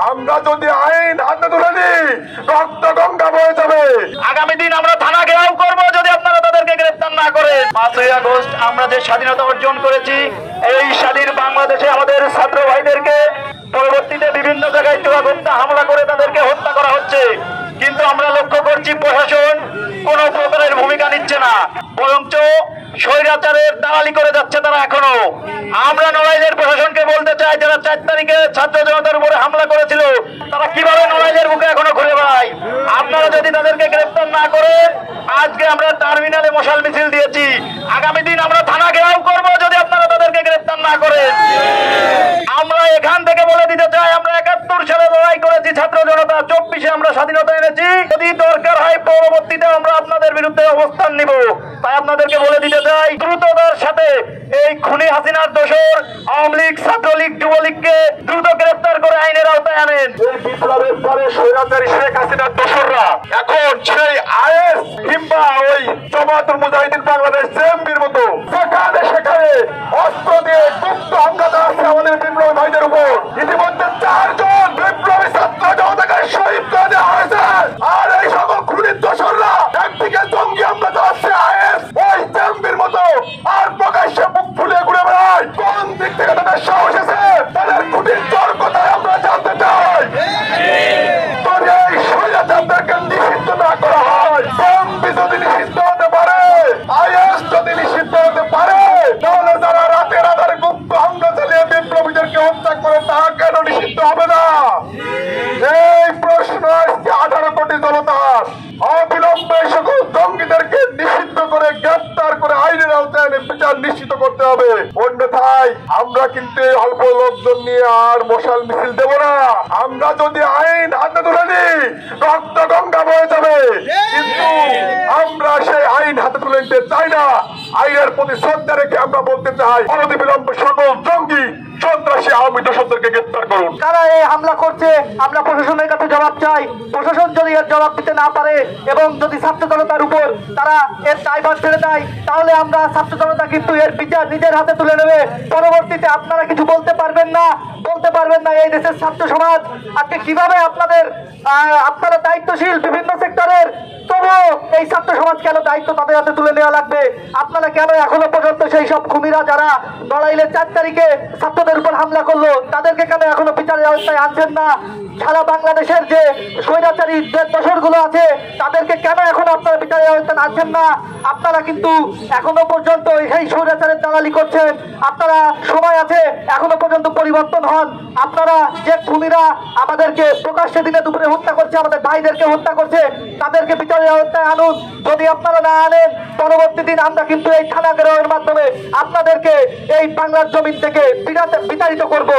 আমরা যদি আইন হাতে তুলে নিই রক্ত গঙ্গা বয়ে যাবে। আগামী দিন আমরা থানা ঘেরাও করব যদি আপনারা তাদেরকে গ্রেফতার না করেন। 5ই আগস্ট আমরা যে স্বাধীনতা অর্জন করেছি, এই স্বাধীন বাংলাদেশে আমাদের ছাত্র ভাইদেরকে পরবর্তীতে বিভিন্ন জায়গায় চোরাগোপ্তা হামলা করে তাদেরকে হত্যা করা হচ্ছে, কিন্তু আমরা লক্ষ্য করছি প্রশাসন কোন প্রকারের ভূমিকা নিচ্ছে না, বরঞ্চ স্বৈরাচারের দালালি করে যাচ্ছে তারা এখনো। আমরা নড়াইলের প্রশাসনকে বলতে চাই, যারা 4 তারিখে ছাত্র জনতার উপরে হামলা করেছিল তারা কিভাবে নড়াইলের বুকে এখনো ঘুরে বেড়ায়। আপনারা যদি তাদেরকে গ্রেফতার না করেন, আজকে আমরা টার্মিনালে মশাল মিছিল দিয়েছি, আগামী দিন আমরা থানা ঘেরাও করব যদি আপনারা তাদেরকে গ্রেফতার না করেন। আমরা এখান থেকে বলে দিতে চাই, আমরা 71 সালে লড়াই করেছি ছাত্র জনতা, 24-এ আমরা স্বাধীনতা এনেছি। যদি দরকার হয় পরবর্তীতে আমরা আপনাদের বিরুদ্ধে অবস্থান নিব। তাই আপনাদেরকে বলে দিতে চাই, দ্রুততার সাথে এই খুনি হাসিনার দোষর আওয়ামী লীগ, ছাত্রলীগ, যুবলীগকে দ্রুত গ্রেফতার করে আইনের আওতায় আনেন। এই বিপ্লবের পরে স্বৈরাচারী শেখ হাসিনার দোসররা এখন সেই আইএস কিংবা ওই জামাতুল মুজাহিদিন বাংলাদেশ জেএমবির মতো সেখানে সেখানে অস্ত্র দিয়ে গুপ্ত হামলা চালাচ্ছে আমাদের বিপ্লবী ভাইদের উপর। ইতিমধ্যে 4 জন বিপ্লবী ছাত্র জনতাকে শহীদ করে দেওয়া হয়েছে। আর এই সকল খুনির দোসররা একদিকে জঙ্গি হামলা চালাচ্ছে আইএস ওই জেএমবির মতো, আর প্রকাশ্যে মুখ ফুলিয়ে ঘুরে বেড়ায়। কোন দিক থেকে তাদের সাহস আছে? তাদের খুনির চর কোথায় আমরা জানতে চাই। যদি এই স্বৈরাচারদেরকে নিষিদ্ধ না করা হয়, জেএমবি যদি নিষিদ্ধ হতে পারে, আইএস যদি নিষিদ্ধ হতে পারে, তাহলে যারা রাতের আধারে গুপ্ত হামলা চালিয়ে বিপ্লবীদেরকে হত্যা করে তারা কেন নিষিদ্ধ হবে না? এই প্রশ্ন আজকে 18 কোটি জনতার। অবিলম্বে সকল জঙ্গিদেরকে নিষিদ্ধ করে গ্রেফতার করে আইনের আওতায় এনে বিচার নিশ্চিত করতে হবে। অন্যথায় আমরা কিন্তু অল্প লোকজন নিয়ে আর মশাল মিছিল দেব না। আমরা যদি আইন হাতে তুলে নিই রক্ত গঙ্গা বয়ে যাবে, কিন্তু আমরা সেই আইন হাতে তুলে নিতে চাই না। আইনের প্রতি শ্রদ্ধা রেখে আমরা বলতে চাই, অনতিবিলম্বে সকল জঙ্গি সন্ত্রাসী আওয়ামী দোষরদেরকে গ্রেফতার করুন। কারা এই হামলা করছে আমরা প্রশাসনের কাছে জবাব চাই। প্রশাসন যদি এর জবাব দিতে না পারে এবং যদি ছাত্র জনতার উপর তারা এর দায়ভার ছেড়ে দেয়, তাহলে আমরা ছাত্র জনতা কিন্তু এর বিচার নিজের হাতে তুলে নেবে। পরবর্তীতে আপনারা কিছু বলতে পারবেন না। এই দেশের ছাত্র সমাজ আজকে কিভাবে আপনারা দায়িত্বশীল বিভিন্ন সেক্টরের, তবুও এই ছাত্র সমাজ কেন দায়িত্ব তাদের হাতে তুলে নেওয়া লাগবে? আপনারা কেন এখনো পর্যন্ত সেই সব খুনিরা যারা নড়াইলে 4 তারিখে ছাত্রদের উপর হামলা করলো তাদেরকে কেন এখনো বিচারের আওতায় আনছেন না? সারা বাংলাদেশের যে স্বৈরাচারী যে দোসরগুলো আছে তাদেরকে কেন এখনো আপনারা বিচারের আওতায় আনছেন না? আপনারা কিন্তু এখনো পর্যন্ত সেই স্বৈরাচারের দালালি করছেন। আপনারা সময় আছে, এখনো পর্যন্ত পরিবর্তন হন। আপনারা যে খুনিরা আমাদেরকে প্রকাশ্যে দিনে দুপুরে হত্যা করছে, আমাদের ভাইদেরকে হত্যা করছে, তাদেরকে বিচারের আওতায় আনুন। যদি আপনারা না আনেন, পরবর্তী দিন আমরা কিন্তু এই থানা ঘেরাওয়ের মাধ্যমে আপনাদেরকে এই বাংলার জমিন থেকে বিতাড়িত করব।